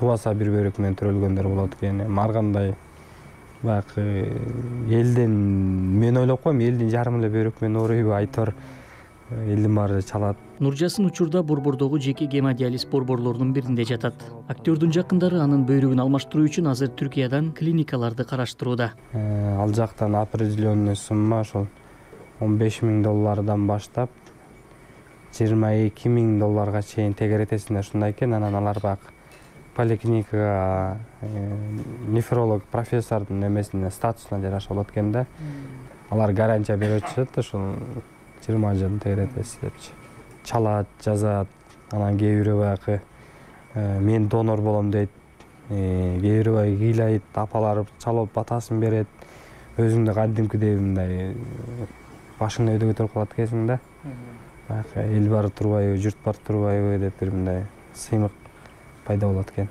тубаса бир бөйрөк менен төрөлгөндөр болот экен. Ар кандай баягы элдин мен ойлоп коем, элдин жарым эле бөйрөк менен ооруйбу, айтор элдин баары чалат. Нуржасын учурда Борбордогу жеке гемодиализ борборлорунун биринде жатат. Актёрдун жакындары анын бөйрөгүн алмаштыруу үчүн азыр Түркиядан клиникаларды караштырууда. Ал жактан определенный сумма ошол $15.000 баштап $22.000 чейин тегеретесинде ушундай экен. Анан алар баягы поликлиникага нефролог профессордун эмесине статусуна жараша болот экен да. Алар гарантия берип атышат, ошол 20 жыл тегеретесиз депчи. Чалат, жазат, анан кээ бирөө баягы мен донор болом дейт. Кээ бирөө баягы кыйлайт, апалар чалып батасын берет. Өзүңдө кадимкидей мындай башыңды өйдө көтөрүп калат экенсиң да. Баягы эл баары турбайбы, журт баары турбайбы деп бир мындай сыймык пайда болот экен.